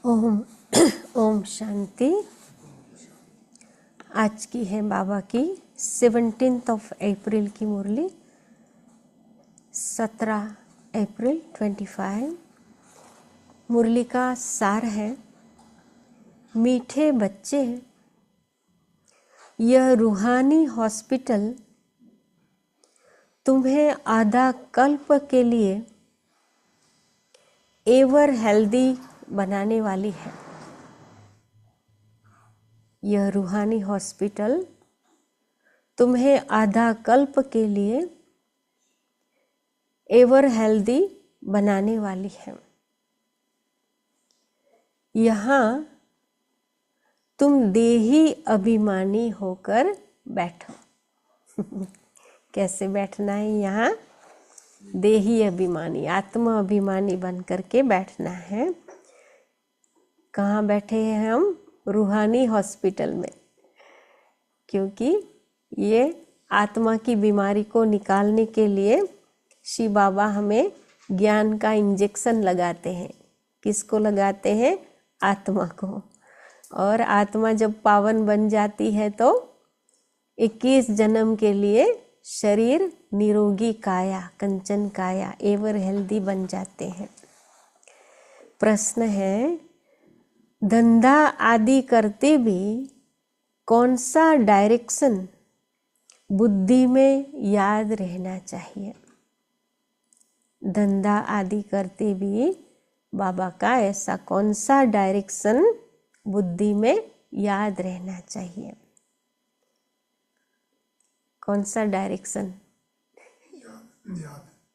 ओम ओम शांति। आज की है बाबा की 17 अप्रैल की मुरली, 17 अप्रैल 25। मुरली का सार है, मीठे बच्चे, यह रूहानी हॉस्पिटल तुम्हें आधा कल्प के लिए एवर हेल्दी बनाने वाली है। यह रूहानी हॉस्पिटल तुम्हें आधा कल्प के लिए एवर हेल्दी बनाने वाली है। यहाँ तुम देही अभिमानी होकर बैठो। कैसे बैठना है? यहाँ देही अभिमानी, आत्मा अभिमानी बन करके बैठना है। कहाँ बैठे हैं हम? रूहानी हॉस्पिटल में, क्योंकि ये आत्मा की बीमारी को निकालने के लिए शिव बाबा हमें ज्ञान का इंजेक्शन लगाते हैं। किसको लगाते हैं? आत्मा को। और आत्मा जब पावन बन जाती है तो 21 जन्म के लिए शरीर निरोगी काया, कंचन काया, एवर हेल्दी बन जाते हैं। प्रश्न है, धंधा आदि करते भी कौन सा डायरेक्शन बुद्धि में याद रहना चाहिए? धंधा आदि करते भी बाबा का ऐसा कौन सा डायरेक्शन बुद्धि में याद रहना चाहिए? कौन सा डायरेक्शन?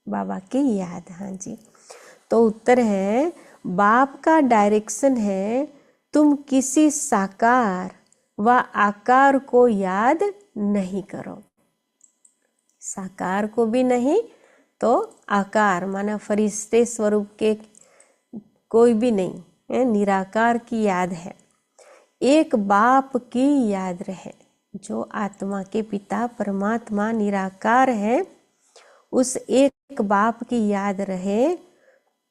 बाबा की याद। हाँ जी। तो उत्तर है, बाप का डायरेक्शन है तुम किसी साकार व आकार को याद नहीं करो। साकार को भी नहीं तो आकार माना फरिश्ते स्वरूप के कोई भी नहीं है, निराकार की याद है। एक बाप की याद रहे, जो आत्मा के पिता परमात्मा निराकार है, उस एक बाप की याद रहे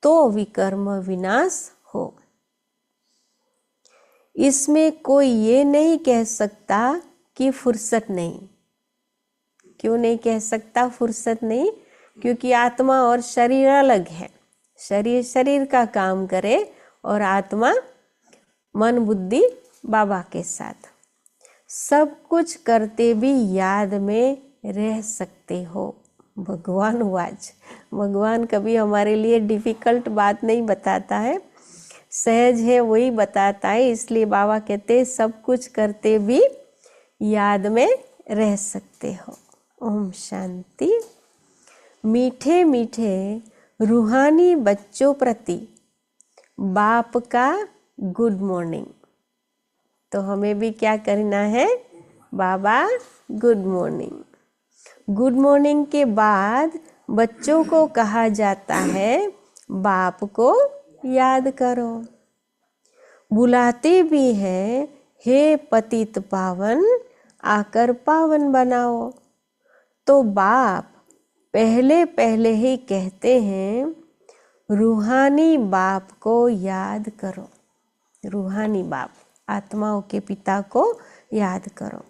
तो विकर्म विनाश हो। इसमें कोई ये नहीं कह सकता कि फुर्सत नहीं। क्यों नहीं कह सकता फुर्सत नहीं? क्योंकि आत्मा और शरीर अलग है। शरीर शरीर का काम करे और आत्मा मन बुद्धि बाबा के साथ। सब कुछ करते भी याद में रह सकते हो। भगवान वाच, भगवान कभी हमारे लिए डिफिकल्ट बात नहीं बताता है, सहज है वही बताता है। इसलिए बाबा कहते हैं सब कुछ करते भी याद में रह सकते हो। ओम शांति। मीठे मीठे रूहानी बच्चों प्रति बाप का गुड मॉर्निंग। तो हमें भी क्या करना है? बाबा गुड मॉर्निंग। गुड मॉर्निंग के बाद बच्चों को कहा जाता है बाप को याद करो। बुलाते भी हैं, हे पतित पावन आकर पावन बनाओ। तो बाप पहले पहले ही कहते हैं रूहानी बाप को याद करो। रूहानी बाप, आत्माओं के पिता को याद करो।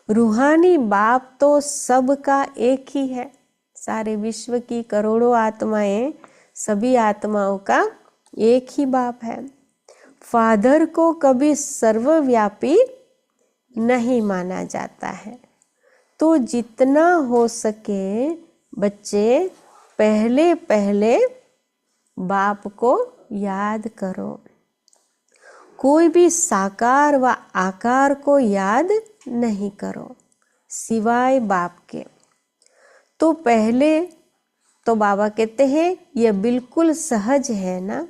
रूहानी बाप तो सबका एक ही है। सारे विश्व की करोड़ों आत्माएं, सभी आत्माओं का एक ही बाप है। फादर को कभी सर्वव्यापी नहीं माना जाता है। तो जितना हो सके बच्चे पहले पहले बाप को याद करो। कोई भी साकार व आकार को याद नहीं करो सिवाय बाप के। तो पहले तो बाबा कहते हैं यह बिल्कुल सहज है ना।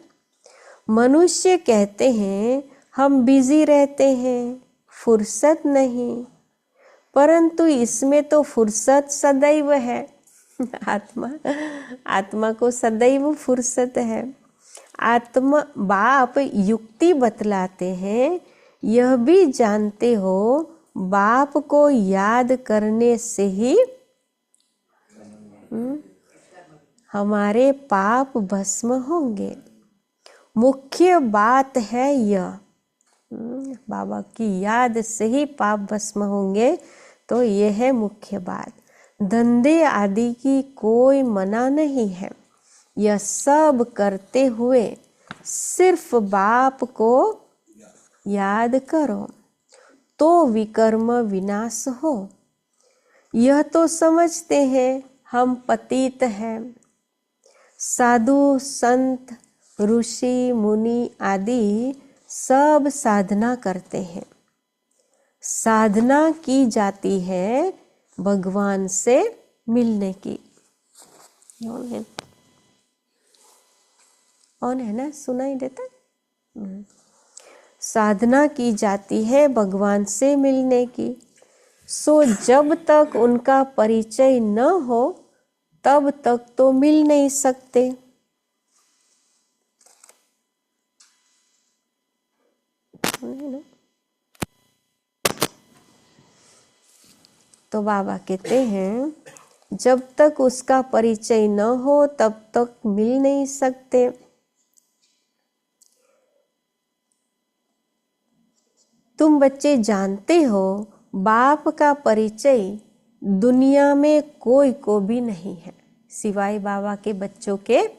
मनुष्य कहते हैं हम बिजी रहते हैं, फुर्सत नहीं, परंतु इसमें तो फुर्सत सदैव है। आत्मा को सदैव फुर्सत है। आत्मा बाप युक्ति बतलाते हैं, यह भी जानते हो बाप को याद करने से ही हमारे पाप भस्म होंगे। मुख्य बात है यह, बाबा की याद से ही पाप भस्म होंगे, तो यह है मुख्य बात। धंधे आदि की कोई मना नहीं है। यह सब करते हुए सिर्फ बाप को याद करो तो विकर्म विनाश हो। यह तो समझते हैं हम पतित हैं। साधु संत ऋषि मुनि आदि सब साधना करते हैं। साधना की जाती है भगवान से मिलने की। ऑन है ना, सुनाई देता? साधना की जाती है भगवान से मिलने की। सो जब तक उनका परिचय न हो तब तक तो मिल नहीं सकते। तो बाबा कहते हैं जब तक उसका परिचय न हो तब तक मिल नहीं सकते। तुम बच्चे जानते हो बाप का परिचय दुनिया में कोई को भी नहीं है, सिवाय बाबा के बच्चों के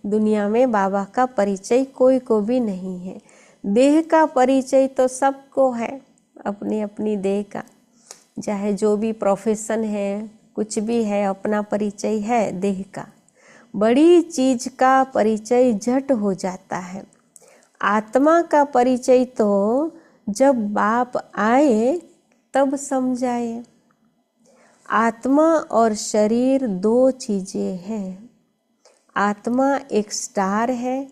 दुनिया में बाबा का परिचय कोई को भी नहीं है। देह का परिचय तो सबको है, अपनी अपनी देह का, चाहे जो भी प्रोफेशन है, कुछ भी है, अपना परिचय है देह का। बड़ी चीज का परिचय झट हो जाता है। आत्मा का परिचय तो जब बाप आए तब समझाए। आत्मा और शरीर दो चीजें हैं। आत्मा एक स्टार है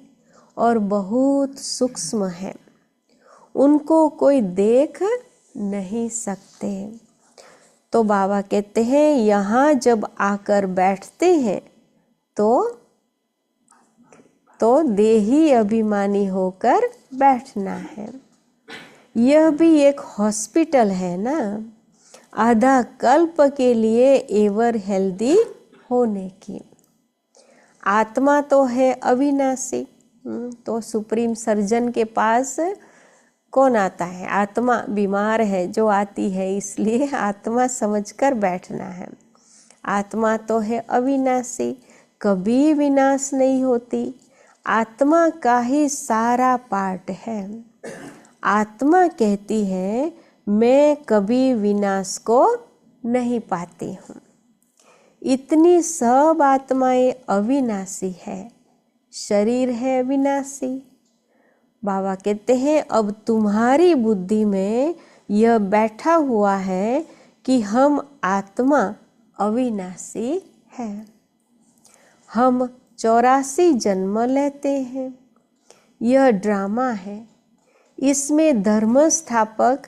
और बहुत सूक्ष्म है, उनको कोई देख नहीं सकते। तो बाबा कहते हैं यहाँ जब आकर बैठते हैं तो देही अभिमानी होकर बैठना है। यह भी एक हॉस्पिटल है ना, आधा कल्प के लिए एवर हेल्दी होने की। आत्मा तो है अविनाशी, तो सुप्रीम सर्जन के पास कौन आता है? आत्मा बीमार है जो आती है, इसलिए आत्मा समझकर बैठना है। आत्मा तो है अविनाशी, कभी विनाश नहीं होती। आत्मा का ही सारा पार्ट है। आत्मा कहती है मैं कभी विनाश को नहीं पाती हूँ। इतनी सब आत्माएं अविनाशी है, शरीर है विनाशी। बाबा कहते हैं अब तुम्हारी बुद्धि में यह बैठा हुआ है कि हम आत्मा अविनाशी है। हम 84 जन्म लेते हैं। यह ड्रामा है। इसमें धर्म स्थापक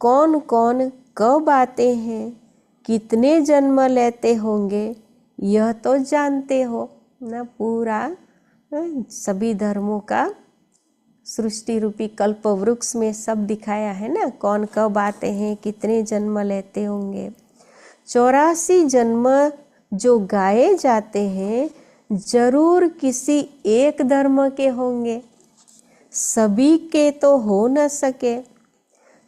कौन कौन कब आते हैं, कितने जन्म लेते होंगे, यह तो जानते हो ना। पूरा सभी धर्मों का सृष्टि रूपी कल्प वृक्ष में सब दिखाया है ना, कौन कब आते हैं, कितने जन्म लेते होंगे। 84 जन्म जो गाए जाते हैं जरूर किसी एक धर्म के होंगे, सभी के तो हो न सके।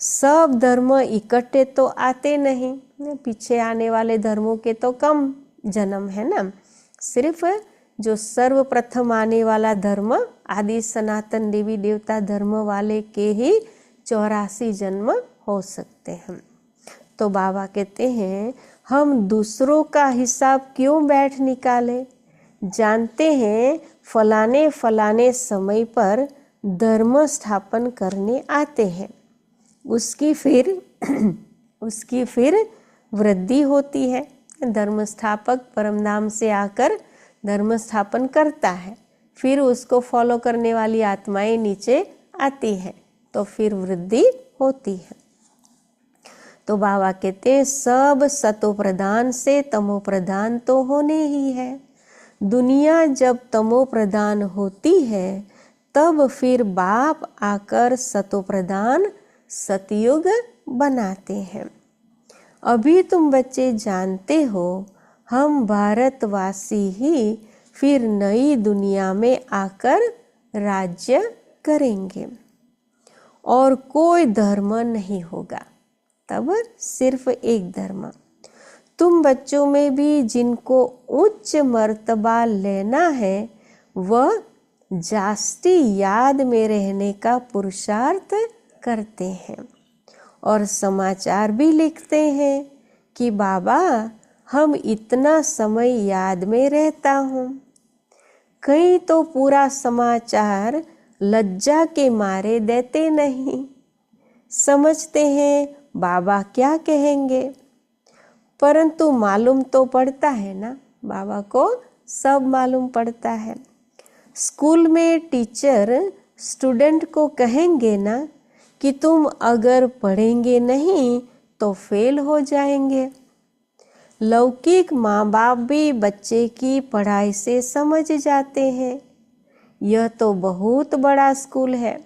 सब धर्म इकट्ठे तो आते नहीं, पीछे आने वाले धर्मों के तो कम जन्म है ना। सिर्फ जो सर्वप्रथम आने वाला धर्म आदि सनातन देवी देवता धर्म वाले के ही 84 जन्म हो सकते हैं। तो बाबा कहते हैं हम दूसरों का हिसाब क्यों बैठ निकाले। जानते हैं फलाने फलाने समय पर धर्म स्थापन करने आते हैं, उसकी फिर वृद्धि होती है। धर्म स्थापक परमधाम से आकर धर्म स्थापन करता है, फिर उसको फॉलो करने वाली आत्माएं नीचे आती हैं, तो फिर वृद्धि होती है। तो बाबा कहते हैं सब सतो प्रधान से तमो प्रधान तो होने ही है। दुनिया जब तमो प्रधान होती है तब फिर बाप आकर सतो प्रधान सतयुग बनाते हैं। अभी तुम बच्चे जानते हो हम भारतवासी ही फिर नई दुनिया में आकर राज्य करेंगे और कोई धर्म नहीं होगा, तब सिर्फ एक धर्म। तुम बच्चों में भी जिनको उच्च मर्तबा लेना है वह जास्ती याद में रहने का पुरुषार्थ करते हैं और समाचार भी लिखते हैं कि बाबा हम इतना समय याद में रहता हूँ। कई तो पूरा समाचार लज्जा के मारे देते नहीं, समझते हैं बाबा क्या कहेंगे, परंतु मालूम तो पड़ता है ना, बाबा को सब मालूम पड़ता है। स्कूल में टीचर स्टूडेंट को कहेंगे ना कि तुम अगर पढ़ेंगे नहीं तो फेल हो जाएंगे। लौकिक माँ बाप भी बच्चे की पढ़ाई से समझ जाते हैं, यह तो बहुत बड़ा स्कूल है।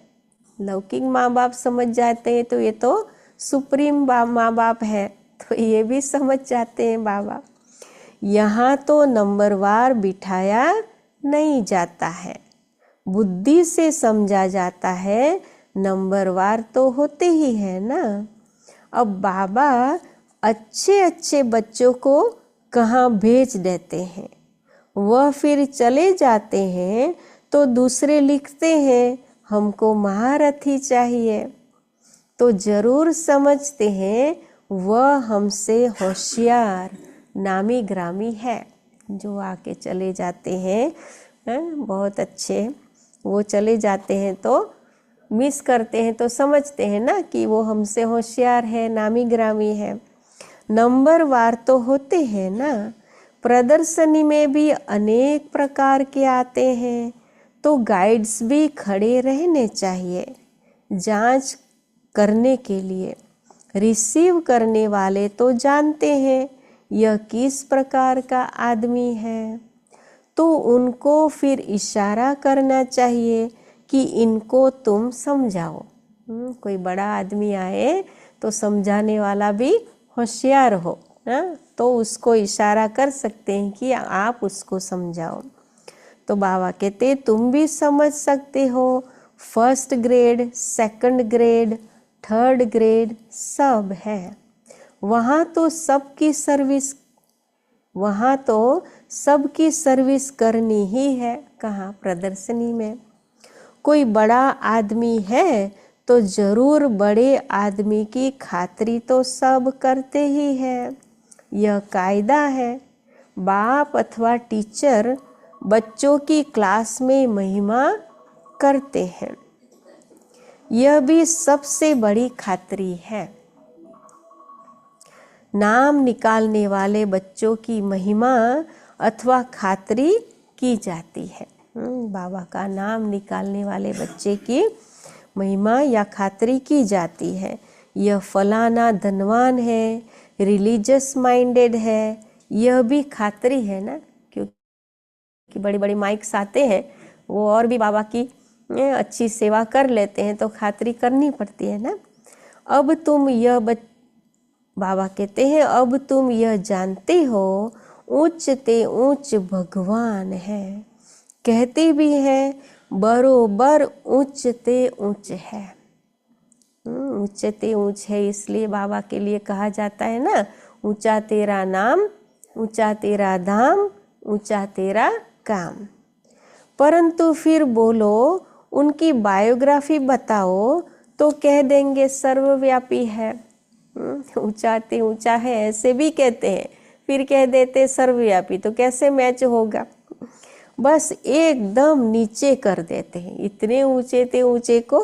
लौकिक माँ बाप समझ जाते हैं तो ये तो सुप्रीम माँ बाप है, तो ये भी समझ जाते हैं बाबा। यहाँ तो नंबरवार बिठाया नहीं जाता है, बुद्धि से समझा जाता है, नंबरवार तो होते ही है ना। अब बाबा अच्छे अच्छे बच्चों को कहाँ भेज देते हैं, वह फिर चले जाते हैं तो दूसरे लिखते हैं हमको महारथी चाहिए, तो जरूर समझते हैं वह हमसे होशियार नामी ग्रामी है। जो आके चले जाते हैं बहुत अच्छे, वो चले जाते हैं तो मिस करते हैं तो समझते हैं ना कि वो हमसे होशियार है, नामी ग्रामी है। नंबरवार तो होते हैं ना। प्रदर्शनी में भी अनेक प्रकार के आते हैं, तो गाइड्स भी खड़े रहने चाहिए जांच करने के लिए। रिसीव करने वाले तो जानते हैं यह किस प्रकार का आदमी है, तो उनको फिर इशारा करना चाहिए कि इनको तुम समझाओ। कोई बड़ा आदमी आए तो समझाने वाला भी होशियार हो ना, तो उसको इशारा कर सकते हैं कि आप उसको समझाओ। तो बाबा कहते तुम भी समझ सकते हो, first grade, second grade, third grade सब है। वहाँ तो सबकी सर्विस करनी ही है। कहाँ? प्रदर्शनी में। कोई बड़ा आदमी है तो जरूर बड़े आदमी की खातिरी तो सब करते ही है, यह कायदा है। बाप अथवा टीचर बच्चों की क्लास में महिमा करते हैं, यह भी सबसे बड़ी खातिरी है। नाम निकालने वाले बच्चों की महिमा अथवा खातिरी की जाती है। बाबा का नाम निकालने वाले बच्चे की महिमा या खातिरी की जाती है। यह फलाना धनवान है, रिलीजियस माइंडेड है, यह भी खातिरी है ना, क्योंकि बड़ी बड़ी माइक्स आते हैं, वो और भी बाबा की अच्छी सेवा कर लेते हैं, तो खातिरी करनी पड़ती है ना। अब तुम बाबा कहते हैं अब तुम यह जानते हो उच्च ते उच्च भगवान है, कहते भी हैं बरोबर उच्च ते उच्च है। उच्च ते उच्च है इसलिए बाबा के लिए कहा जाता है ना, ऊंचा तेरा नाम, ऊंचा तेरा धाम, ऊंचा तेरा काम। परंतु फिर बोलो उनकी बायोग्राफी बताओ तो कह देंगे सर्वव्यापी है। ऊंचा ते ऊंचा है ऐसे भी कहते हैं, फिर कह देते सर्वव्यापी, तो कैसे मैच होगा। बस एकदम नीचे कर देते हैं, इतने ऊंचे ते ऊंचे को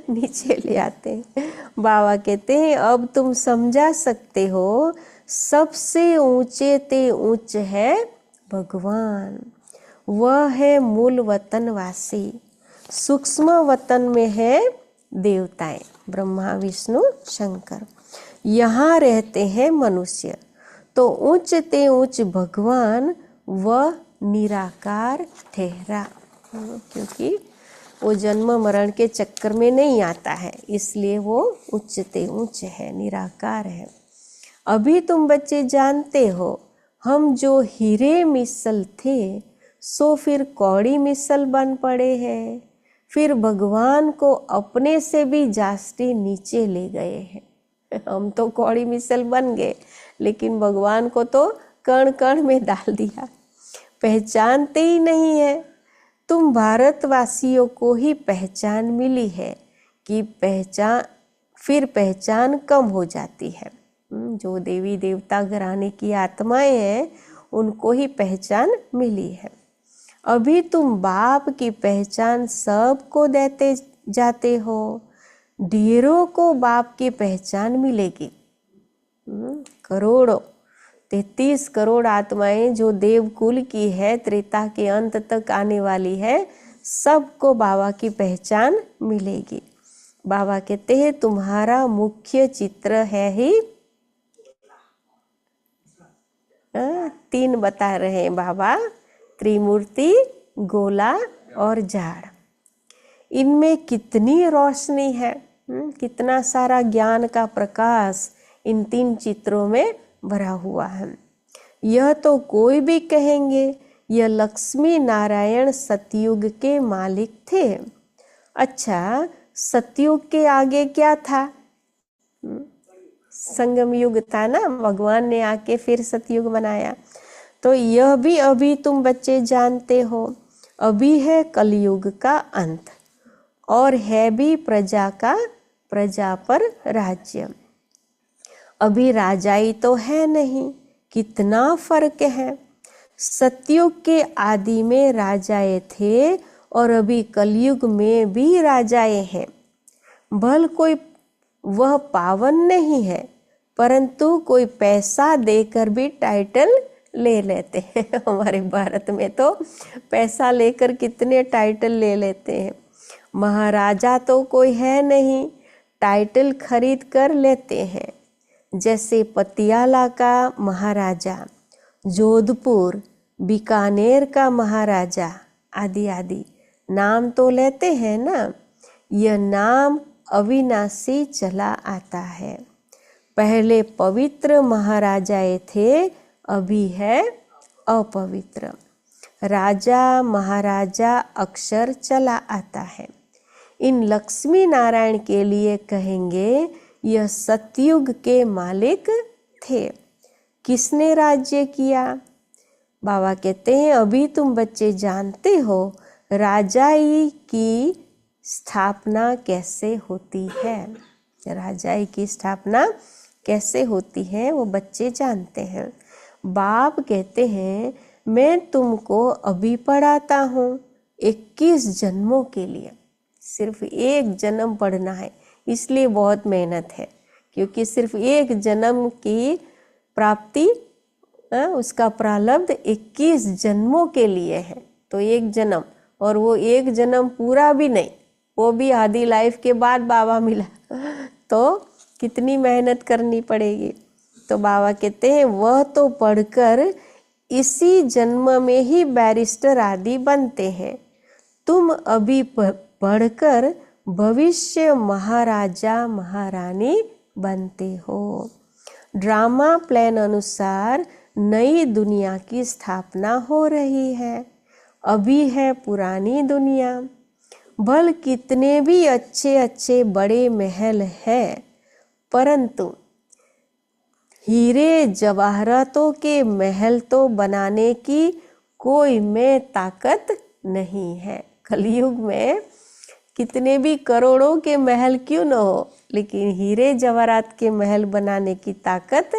नीचे ले आते हैं। बाबा कहते हैं अब तुम समझा सकते हो सबसे ऊंचे ते ऊंच है भगवान, वह है मूल वतन वासी। सूक्ष्म वतन में है देवताएं, ब्रह्मा विष्णु शंकर, यहाँ रहते हैं मनुष्य। तो उच्च ते उच्च भगवान वह निराकार ठहरा, क्योंकि वो जन्म मरण के चक्कर में नहीं आता है, इसलिए वो उच्च ते उच्च है, निराकार है। अभी तुम बच्चे जानते हो हम जो हीरे मिसल थे सो फिर कौड़ी मिसल बन पड़े हैं। फिर भगवान को अपने से भी जास्ती नीचे ले गए हैं। हम तो कौड़ी मिसल बन गए, लेकिन भगवान को तो कण कण में डाल दिया, पहचानते ही नहीं है। तुम भारतवासियों को ही पहचान मिली है कि पहचान कम हो जाती है। जो देवी देवता घराने की आत्माएं हैं उनको ही पहचान मिली है। अभी तुम बाप की पहचान सबको देते जाते हो, ढेरों को बाप की पहचान मिलेगी। करोड़ों 33 करोड़ आत्माएं जो देवकुल की है, त्रेता के अंत तक आने वाली है, सबको बाबा की पहचान मिलेगी। बाबा कहते हैं तुम्हारा मुख्य चित्र है ही 3 बता रहे हैं बाबा, त्रिमूर्ति, गोला और झाड़। इनमें कितनी रोशनी है, कितना सारा ज्ञान का प्रकाश इन 3 चित्रों में भरा हुआ है। यह तो कोई भी कहेंगे यह लक्ष्मी नारायण सतयुग के मालिक थे। अच्छा, सतयुग के आगे क्या था? संगम युग था ना, भगवान ने आके फिर सतयुग बनाया। तो यह भी अभी तुम बच्चे जानते हो, अभी है कलयुग का अंत और है भी प्रजा पर राज्य। अभी राजाई तो है नहीं, कितना फर्क है। सतयुग के आदि में राजाएं थे और अभी कलयुग में भी राजाएं हैं। भल कोई वह पावन नहीं है, परंतु कोई पैसा देकर भी टाइटल ले लेते हैं। हमारे भारत में तो पैसा लेकर कितने टाइटल ले लेते हैं। महाराजा तो कोई है नहीं, टाइटल खरीद कर लेते हैं। जैसे पतियाला का महाराजा, जोधपुर, बीकानेर का महाराजा आदि आदि नाम तो लेते हैं ना। यह नाम अविनाशी चला आता है। पहले पवित्र महाराजाएं थे, अभी है अपवित्र। राजा महाराजा अक्षर चला आता है। इन लक्ष्मी नारायण के लिए कहेंगे यह सतयुग के मालिक थे। किसने राज्य किया? बाबा कहते हैं अभी तुम बच्चे जानते हो राजाई की स्थापना कैसे होती है। राजाई की स्थापना कैसे होती है वो बच्चे जानते हैं। बाप कहते हैं मैं तुमको अभी पढ़ाता हूँ 21 जन्मों के लिए। सिर्फ 1 जन्म पढ़ना है, इसलिए बहुत मेहनत है, क्योंकि सिर्फ 1 जन्म की प्राप्ति उसका प्रारब्ध 21 जन्मों के लिए है। तो 1 जन्म, और वो 1 जन्म पूरा भी नहीं, वो भी आधी लाइफ के बाद बाबा मिला, तो कितनी मेहनत करनी पड़ेगी। तो बाबा कहते हैं वह तो पढ़कर इसी जन्म में ही बैरिस्टर आदि बनते हैं। तुम अभी पढ़कर भविष्य महाराजा महारानी बनते हो। ड्रामा प्लान अनुसार नई दुनिया की स्थापना हो रही है। अभी है पुरानी दुनिया। भल कितने भी अच्छे अच्छे बड़े महल है, परंतु हीरे जवाहरातों के महल तो बनाने की कोई में ताकत नहीं है। कलयुग में कितने भी करोड़ों के महल क्यों न हो, लेकिन हीरे जवाहरात के महल बनाने की ताकत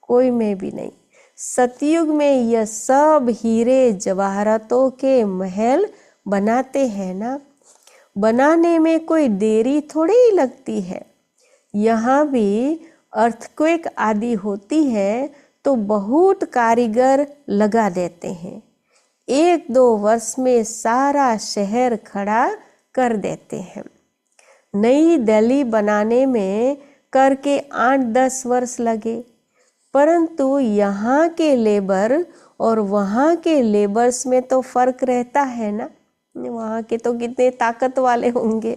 कोई में भी नहीं। सतयुग में यह सब हीरे जवाहरातों के महल बनाते हैं ना, बनाने में कोई देरी थोड़ी ही लगती है। यहाँ भी अर्थक्वेक आदि होती है तो बहुत कारीगर लगा देते हैं, 1-2 वर्ष में सारा शहर खड़ा कर देते हैं। नई दिल्ली बनाने में करके 8-10 वर्ष लगे, परंतु यहाँ के लेबर और वहाँ के लेबर्स में तो फर्क रहता है ना। वहाँ के तो कितने ताकत वाले होंगे।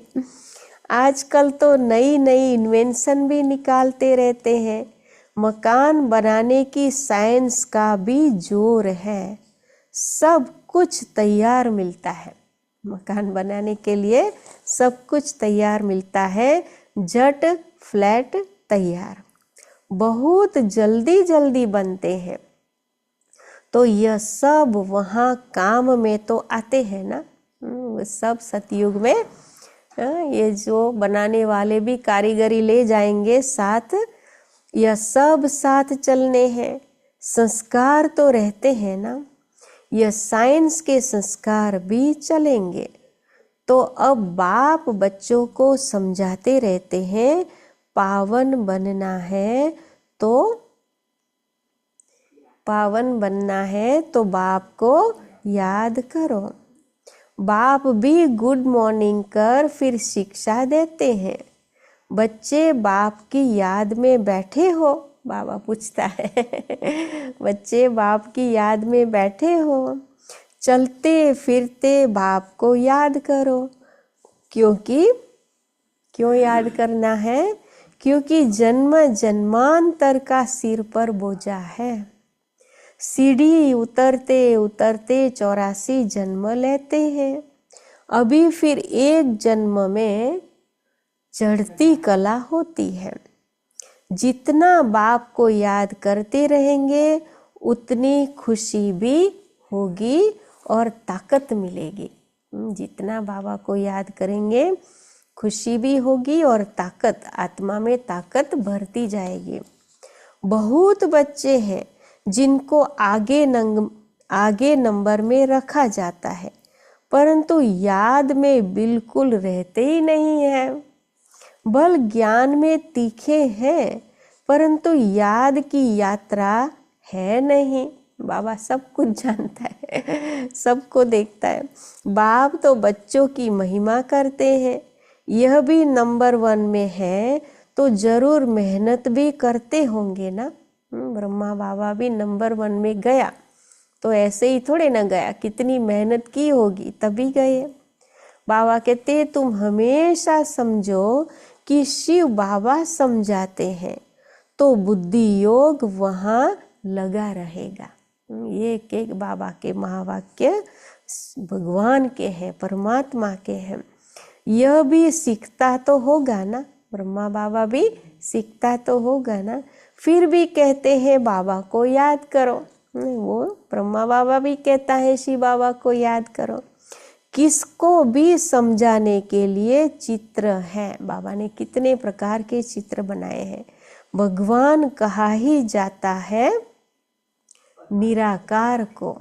आजकल तो नई नई इन्वेंशन भी निकालते रहते हैं। मकान बनाने की साइंस का भी जोर है। सब कुछ तैयार मिलता है। मकान बनाने के लिए सब कुछ तैयार मिलता है, झट फ्लैट तैयार, बहुत जल्दी जल्दी बनते हैं। तो यह सब वहाँ काम में तो आते हैं ना, सब सतयुग में ये जो बनाने वाले भी कारीगरी ले जाएंगे साथ, यह सब साथ चलने हैं। संस्कार तो रहते हैं ना, यह साइंस के संस्कार भी चलेंगे। तो अब बाप बच्चों को समझाते रहते हैं, पावन बनना है तो पावन बनना है तो बाप को याद करो। बाप भी गुड मॉर्निंग कर फिर शिक्षा देते हैं। बच्चे बाप की याद में बैठे हो, बाबा पूछता है बच्चे बाप की याद में बैठे हो, चलते फिरते बाप को याद करो। क्यों याद करना है? क्योंकि जन्म जन्मांतर का सिर पर बोझा है। सीढ़ी उतरते उतरते 84 जन्म लेते हैं। अभी फिर एक जन्म में चढ़ती कला होती है। जितना बाप को याद करते रहेंगे उतनी खुशी भी होगी और ताकत मिलेगी। जितना बाबा को याद करेंगे खुशी भी होगी और ताकत, आत्मा में ताकत बढ़ती जाएगी। बहुत बच्चे हैं जिनको आगे नंबर में रखा जाता है, परंतु याद में बिल्कुल रहते ही नहीं है। बल ज्ञान में तीखे हैं, परंतु याद की यात्रा है नहीं। बाबा सब कुछ जानता है, सबको देखता है। बाप तो बच्चों की महिमा करते हैं। यह भी नंबर 1 में है तो जरूर मेहनत भी करते होंगे ना। ब्रह्मा बाबा भी नंबर 1 में गया तो ऐसे ही थोड़े ना गया, कितनी मेहनत की होगी तभी गए। बाबा कहते तुम हमेशा समझो कि शिव बाबा समझाते हैं तो बुद्धि योग वहाँ लगा रहेगा। ये एक बाबा के महावाक्य भगवान के हैं, परमात्मा के हैं। यह भी सीखता तो होगा ना, ब्रह्मा बाबा भी सीखता तो होगा ना, फिर भी कहते हैं बाबा को याद करो। वो ब्रह्मा बाबा भी कहता है शिव बाबा को याद करो। किसको भी समझाने के लिए चित्र है। बाबा ने कितने प्रकार के चित्र बनाए हैं। भगवान कहा ही जाता है निराकार को,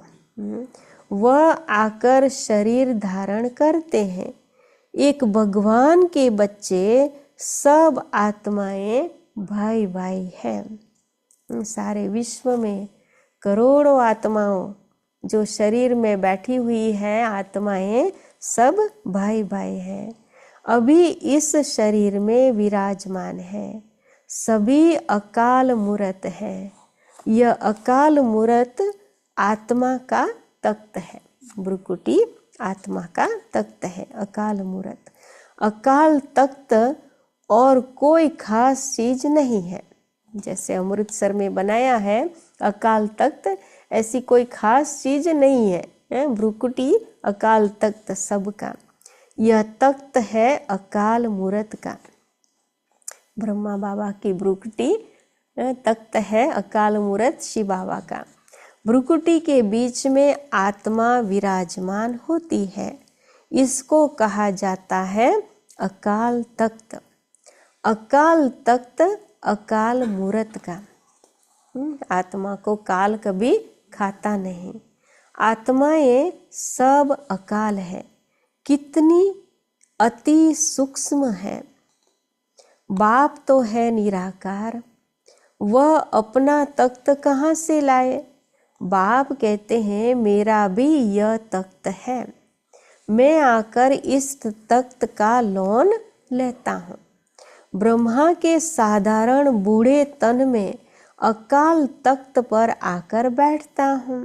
वह आकर शरीर धारण करते हैं। एक भगवान के बच्चे सब आत्माएं भाई भाई हैं। सारे विश्व में करोड़ों आत्माओं जो शरीर में बैठी हुई है, आत्माएं सब भाई भाई हैं। अभी इस शरीर में विराजमान है। सभी अकाल मूर्त है। यह अकाल मूर्त आत्मा का तख्त है। भ्रुकुटी आत्मा का तख्त है, अकाल मूर्त। अकाल तख्त और कोई खास चीज नहीं है। जैसे अमृतसर में बनाया है अकाल तख्त, ऐसी कोई खास चीज नहीं है। भ्रुकुटी अकाल तख्त सबका। यह तख्त है अकाल मूर्त का। ब्रह्मा बाबा की भ्रुकुटी तख्त है अकाल मूर्त शिव बाबा का। भ्रुकुटी के बीच में आत्मा विराजमान होती है। इसको कहा जाता है अकाल तख्त। अकाल तख्त अकाल मूर्त का। आत्मा को काल कभी खाता नहीं। आत्माएं सब अकाल है। कितनी अति सूक्ष्म है। बाप तो है निराकार, वह अपना तख्त कहाँ से लाए? बाप कहते हैं मेरा भी यह तख्त है, मैं आकर इस तख्त का लोन लेता हूँ। ब्रह्मा के साधारण बूढ़े तन में अकाल तख्त पर आकर बैठता हूँ।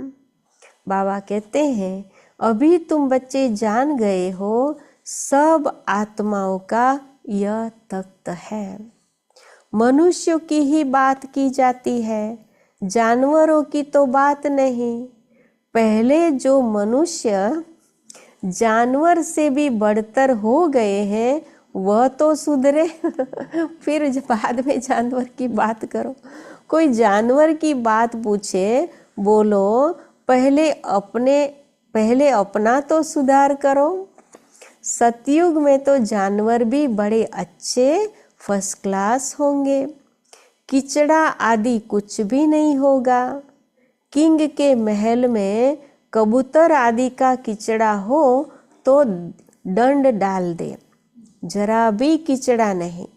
बाबा कहते हैं अभी तुम बच्चे जान गए हो, सब आत्माओं का यह तख्त है। मनुष्यों की ही बात की जाती है, जानवरों की तो बात नहीं। पहले जो मनुष्य जानवर से भी बढ़तर हो गए हैं वह तो सुधरे फिर बाद में जानवर की बात करो। कोई जानवर की बात पूछे, बोलो पहले अपना तो सुधार करो। सतयुग में तो जानवर भी बड़े अच्छे फर्स्ट क्लास होंगे, किचड़ा आदि कुछ भी नहीं होगा। किंग के महल में कबूतर आदि का किचड़ा हो तो दंड डाल दे, जरा भी किचड़ा नहीं।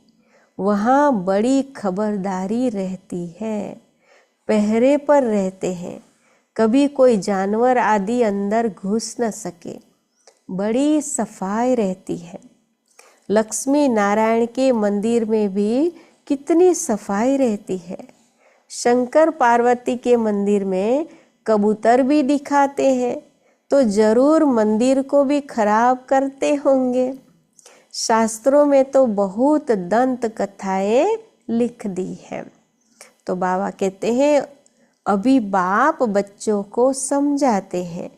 वहाँ बड़ी खबरदारी रहती है, पहरे पर रहते हैं, कभी कोई जानवर आदि अंदर घुस न सके, बड़ी सफाई रहती है। लक्ष्मी नारायण के मंदिर में भी कितनी सफाई रहती है। शंकर पार्वती के मंदिर में कबूतर भी दिखाते हैं तो जरूर मंदिर को भी खराब करते होंगे। शास्त्रों में तो बहुत दंत कथाएं लिख दी है। तो बाबा कहते हैं अभी बाप बच्चों को समझाते हैं,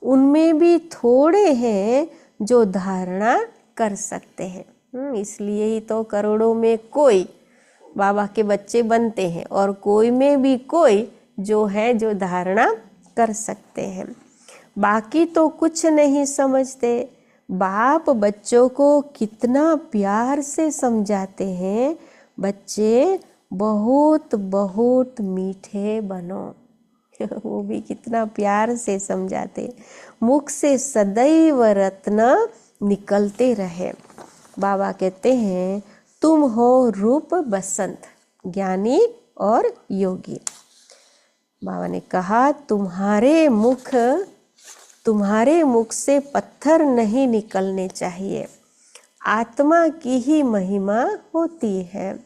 उनमें भी थोड़े हैं जो धारणा कर सकते हैं। इसलिए ही तो करोड़ों में कोई बाबा के बच्चे बनते हैं और कोई में भी कोई जो है जो धारणा कर सकते हैं। बाकी तो कुछ नहीं समझते। बाप बच्चों को कितना प्यार से समझाते हैं, बच्चे बहुत बहुत मीठे बनो वो भी कितना प्यार से समझाते। मुख से सदैव रत्न निकलते रहे। बाबा कहते हैं तुम हो रूप बसंत, ज्ञानी और योगी। बाबा ने कहा तुम्हारे मुख से पत्थर नहीं निकलने चाहिए। आत्मा की ही महिमा होती है।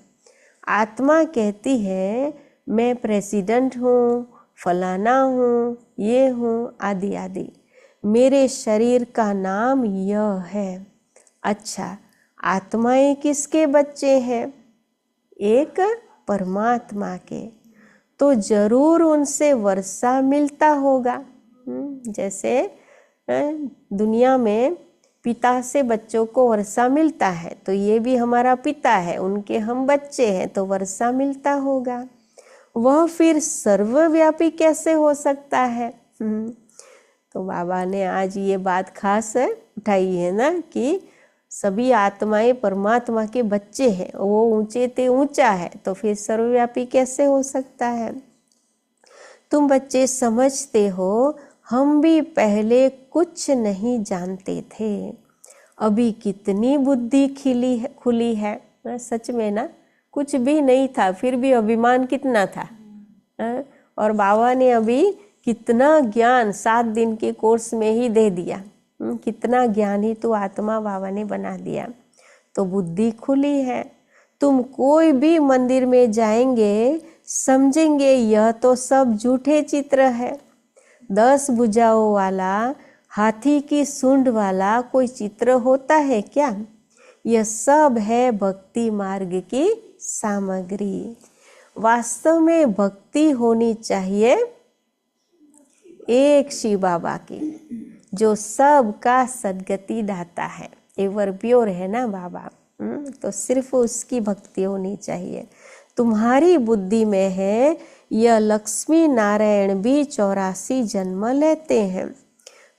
आत्मा कहती है मैं प्रेसिडेंट हूँ, फलाना हूँ, ये हूँ, आदि आदि। मेरे शरीर का नाम यह है। अच्छा, आत्माएं किसके बच्चे हैं? एक परमात्मा के। तो जरूर उनसे वर्षा मिलता होगा। जैसे दुनिया में पिता से बच्चों को वर्षा मिलता है, तो ये भी हमारा पिता है, उनके हम बच्चे हैं, तो वर्षा मिलता होगा। वह फिर सर्वव्यापी कैसे हो सकता है? तो बाबा ने आज ये बात खास उठाई है ना कि सभी आत्माएं परमात्मा के बच्चे हैं, वो ऊंचे ते ऊंचा है, तो फिर सर्वव्यापी कैसे हो सकता है? तुम बच्चे समझते हो, हम भी पहले कुछ नहीं जानते थे, अभी कितनी बुद्धि खुली है। सच में ना, कुछ भी नहीं था, फिर भी अभिमान कितना था। और बाबा ने अभी कितना ज्ञान 7 दिन के कोर्स में ही दे दिया। कितना ज्ञान ही तो आत्मा बाबा ने बना दिया। तो बुद्धि खुली है। तुम कोई भी मंदिर में जाएंगे, समझेंगे यह तो सब झूठे चित्र है। 10 भुजाओं वाला, हाथी की सूंड वाला कोई चित्र होता है क्या? यह सब है भक्ति मार्ग की सामग्री। वास्तव में भक्ति होनी चाहिए एक शिव बाबा की, जो सबका सदगति दाता है। एवर प्योर है ना बाबा, तो सिर्फ उसकी भक्ति होनी चाहिए। तुम्हारी बुद्धि में है, यह लक्ष्मी नारायण भी 84 जन्म लेते हैं,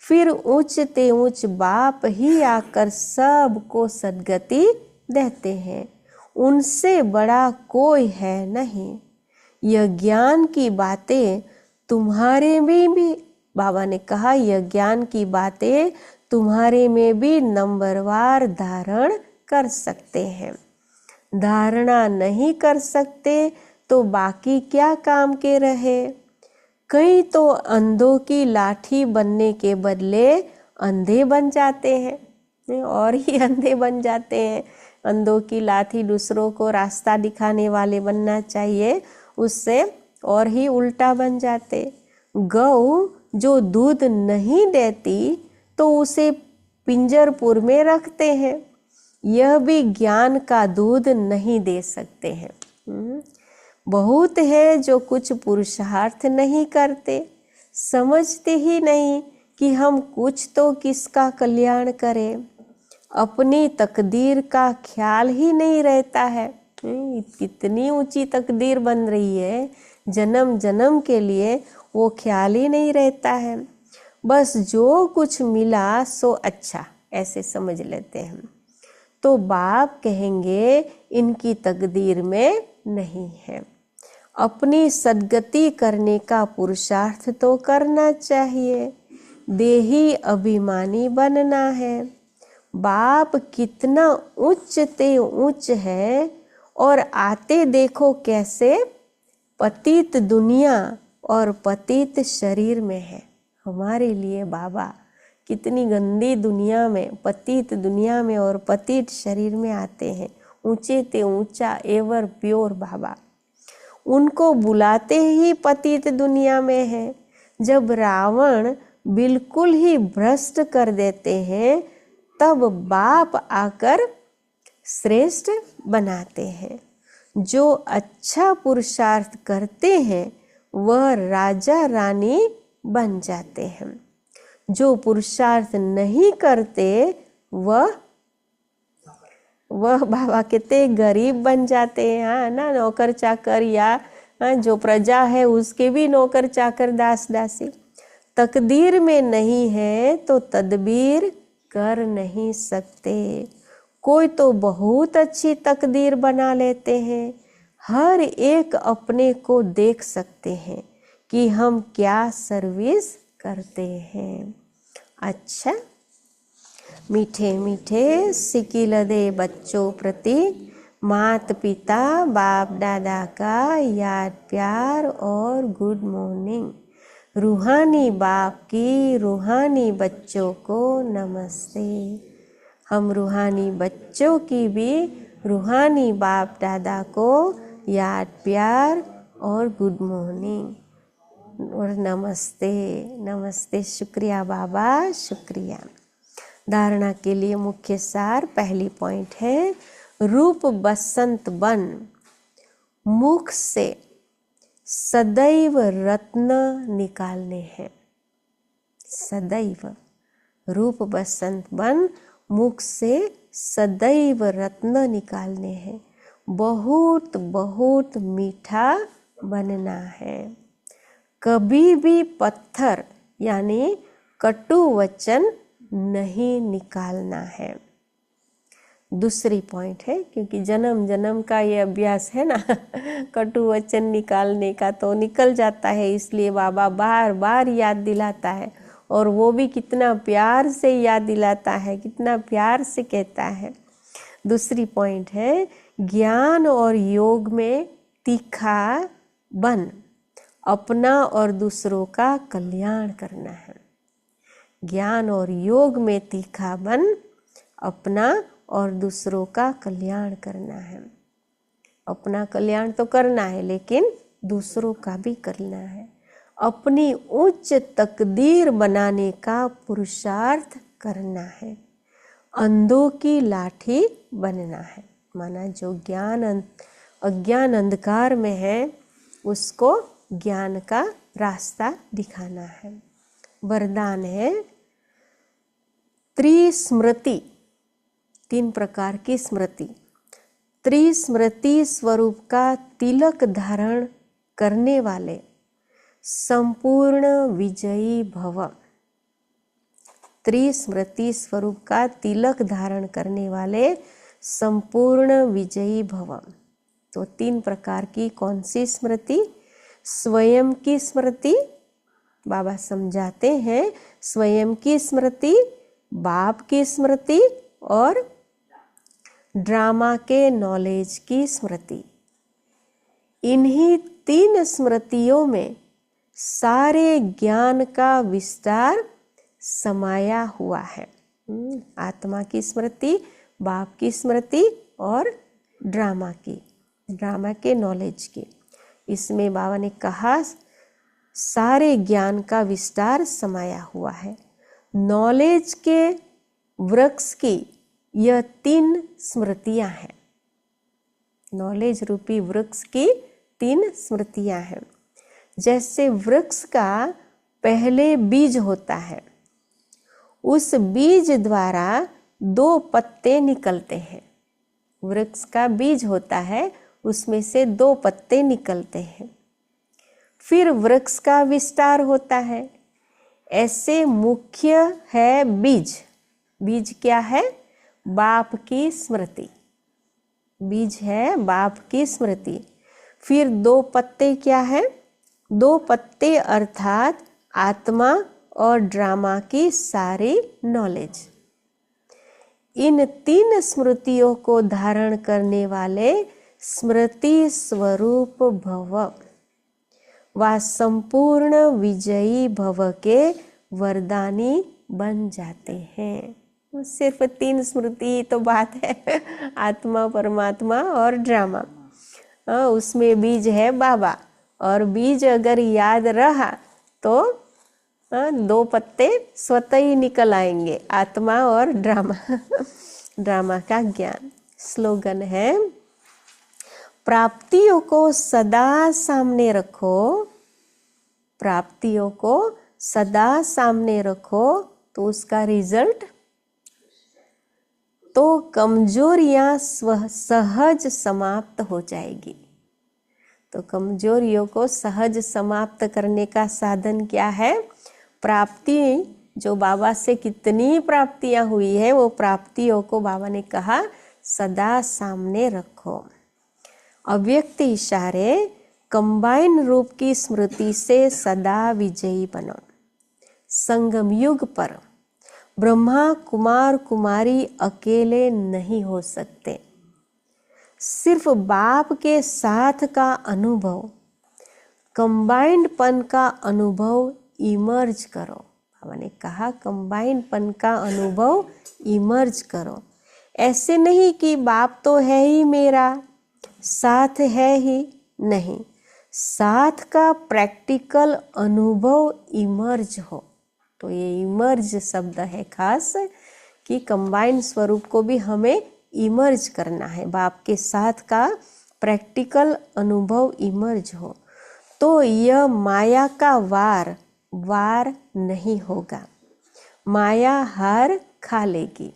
फिर ऊंच ते ऊंच बाप ही आकर सबको सदगति देते हैं। उनसे बड़ा कोई है नहीं। यह ज्ञान की बातें तुम्हारे में भी, बाबा ने कहा यह ज्ञान की बातें तुम्हारे में भी नंबरवार धारण कर सकते हैं। धारणा नहीं कर सकते तो बाकी क्या काम के रहे? कई तो अंधों की लाठी बनने के बदले अंधे बन जाते हैं, और ही अंधे बन जाते हैं। अंधों की लाठी दूसरों को रास्ता दिखाने वाले बनना चाहिए, उससे और ही उल्टा बन जाते। गौ जो दूध नहीं देती तो उसे पिंजरपुर में रखते हैं, यह भी ज्ञान का दूध नहीं दे सकते हैं। बहुत है जो कुछ पुरुषार्थ नहीं करते, समझते ही नहीं कि हम कुछ तो किसका कल्याण करें। अपनी तकदीर का ख्याल ही नहीं रहता है। कितनी ऊंची तकदीर बन रही है जन्म जन्म के लिए, वो ख्याल ही नहीं रहता है। बस जो कुछ मिला सो अच्छा ऐसे समझ लेते हैं। तो बाप कहेंगे इनकी तकदीर में नहीं है। अपनी सद्गति करने का पुरुषार्थ तो करना चाहिए, देही अभिमानी बनना है। बाप कितना उच्च ते उच्च है और आते देखो कैसे पतित दुनिया और पतित शरीर में है। हमारे लिए बाबा कितनी गंदी दुनिया में, पतित दुनिया में और पतित शरीर में आते हैं। ऊंचे ते ऊंचा एवर प्योर बाबा, उनको बुलाते ही पतित दुनिया में है। जब रावण बिल्कुल ही भ्रष्ट कर देते हैं तब बाप आकर श्रेष्ठ बनाते हैं। जो अच्छा पुरुषार्थ करते हैं वह राजा रानी बन जाते हैं। जो पुरुषार्थ नहीं करते वह बाबा कहते गरीब बन जाते हैं। हाँ ना, नौकर चाकर या जो प्रजा है उसके भी नौकर चाकर दास दासी। तकदीर में नहीं है तो तदबीर कर नहीं सकते। कोई तो बहुत अच्छी तकदीर बना लेते हैं। हर एक अपने को देख सकते हैं कि हम क्या सर्विस करते हैं। अच्छा, मीठे मीठे सिकिलदे बच्चों प्रति माता पिता बाप दादा का याद प्यार और गुड मॉर्निंग। रूहानी बाप की रूहानी बच्चों को नमस्ते। हम रूहानी बच्चों की भी रूहानी बाप दादा को याद प्यार और गुड मॉर्निंग और नमस्ते। नमस्ते, शुक्रिया बाबा, शुक्रिया। धारणा के लिए मुख्य सार, पहली पॉइंट है रूप बसंत बन, मुख से सदैव रत्न निकालने हैं। सदैव रूप बसंत बन, मुख से सदैव रत्न निकालने हैं। बहुत बहुत मीठा बनना है। कभी भी पत्थर यानी कटु वचन नहीं निकालना है। दूसरी पॉइंट है, क्योंकि जन्म जन्म का ये अभ्यास है ना कटु वचन निकालने का, तो निकल जाता है। इसलिए बाबा बार बार याद दिलाता है, और वो भी कितना प्यार से याद दिलाता है, कितना प्यार से कहता है। दूसरी पॉइंट है ज्ञान और योग में तीखा बन, अपना और दूसरों का कल्याण करना है। ज्ञान और योग में तीखा बन, अपना और दूसरों का कल्याण करना है। अपना कल्याण तो करना है, लेकिन दूसरों का भी करना है। अपनी उच्च तकदीर बनाने का पुरुषार्थ करना है। अंधों की लाठी बनना है, माना जो अज्ञान अंधकार में है उसको ज्ञान का रास्ता दिखाना है। वरदान है त्रिस्मृति, 3 प्रकार की स्मृति। त्रिस्मृति स्वरूप का तिलक धारण करने वाले संपूर्ण विजयी भव। त्रिस्मृति स्वरूप का तिलक धारण करने वाले संपूर्ण विजयी भव। तो 3 प्रकार की कौन सी स्मृति? स्वयं की स्मृति, बाबा समझाते हैं, स्वयं की स्मृति, बाप की स्मृति और ड्रामा के नॉलेज की स्मृति। इन्हीं 3 स्मृतियों में सारे ज्ञान का विस्तार समाया हुआ है। आत्मा की स्मृति, बाप की स्मृति और ड्रामा के नॉलेज की। इसमें बाबा ने कहा सारे ज्ञान का विस्तार समाया हुआ है। नॉलेज के वृक्ष की यह 3 स्मृतियां हैं। नॉलेज रूपी वृक्ष की 3 स्मृतियां हैं। जैसे वृक्ष का पहले बीज होता है, उस बीज द्वारा 2 पत्ते निकलते हैं। वृक्ष का बीज होता है, उसमें से 2 पत्ते निकलते हैं। फिर वृक्ष का विस्तार होता है। ऐसे मुख्य है बीज। बीज क्या है? बाप की स्मृति। बीज है बाप की स्मृति। फिर 2 पत्ते क्या है? 2 पत्ते अर्थात आत्मा और ड्रामा की सारी नॉलेज। इन 3 स्मृतियों को धारण करने वाले स्मृति स्वरूप भव व संपूर्ण विजयी भव के वरदानी बन जाते हैं। सिर्फ 3 स्मृति तो बात है, आत्मा, परमात्मा और ड्रामा। उसमें बीज है बाबा, और बीज अगर याद रहा तो 2 पत्ते स्वतः ही निकल आएंगे, आत्मा और ड्रामा। ड्रामा का ज्ञान। स्लोगन है, प्राप्तियों को सदा सामने रखो। प्राप्तियों को सदा सामने रखो तो उसका रिजल्ट, तो कमजोरियां सहज समाप्त हो जाएगी। तो कमजोरियों को सहज समाप्त करने का साधन क्या है? प्राप्ति। जो बाबा से कितनी प्राप्तियां हुई है, वो प्राप्तियों को बाबा ने कहा सदा सामने रखो। अव्यक्त इशारे कंबाइन रूप की स्मृति से सदा विजयी बनो। संगम युग पर ब्रह्मा कुमार कुमारी अकेले नहीं हो सकते। सिर्फ बाप के साथ का अनुभव, कंबाइंड पन का अनुभव इमर्ज करो। बाबा ने कहा कंबाइंड पन का अनुभव इमर्ज करो। ऐसे नहीं कि बाप तो है ही मेरा, साथ है ही नहीं, साथ का प्रैक्टिकल अनुभव इमर्ज हो। तो ये इमर्ज शब्द है खास, कि कंबाइंड स्वरूप को भी हमें इमर्ज करना है। बाप के साथ का प्रैक्टिकल अनुभव इमर्ज हो तो यह माया का वार नहीं होगा। माया हार खा लेगी।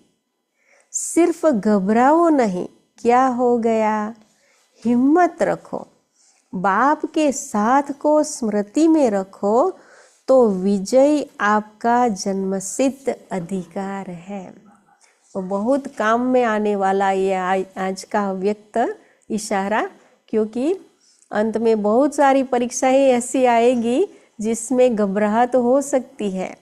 सिर्फ घबराओ नहीं, क्या हो गया? हिम्मत रखो, बाप के साथ को स्मृति में रखो, तो विजय आपका जन्मसिद्ध अधिकार है। तो बहुत काम में आने वाला ये आज का अव्यक्त इशारा, क्योंकि अंत में बहुत सारी परीक्षाएं ऐसी आएगी जिसमें घबराहट हो सकती है।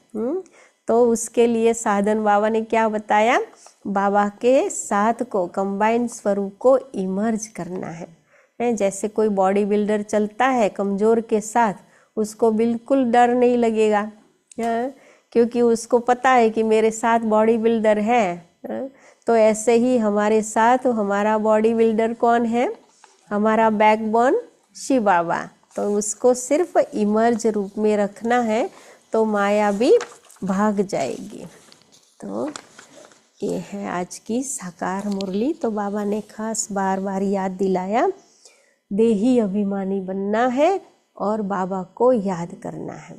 तो उसके लिए साधन बाबा ने क्या बताया? बाबा के साथ को, कंबाइंड स्वरूप को इमर्ज करना है। जैसे कोई बॉडी बिल्डर चलता है कमजोर के साथ, उसको बिल्कुल डर नहीं लगेगा, क्योंकि उसको पता है कि मेरे साथ बॉडी बिल्डर है। तो ऐसे ही हमारे साथ हमारा बॉडी बिल्डर कौन है? हमारा बैकबोन शिव बाबा। तो उसको सिर्फ इमर्ज रूप में रखना है, तो माया भी भाग जाएगी। तो ये है आज की साकार मुरली। तो बाबा ने खास बार बार याद दिलाया, देही अभिमानी बनना है और बाबा को याद करना है।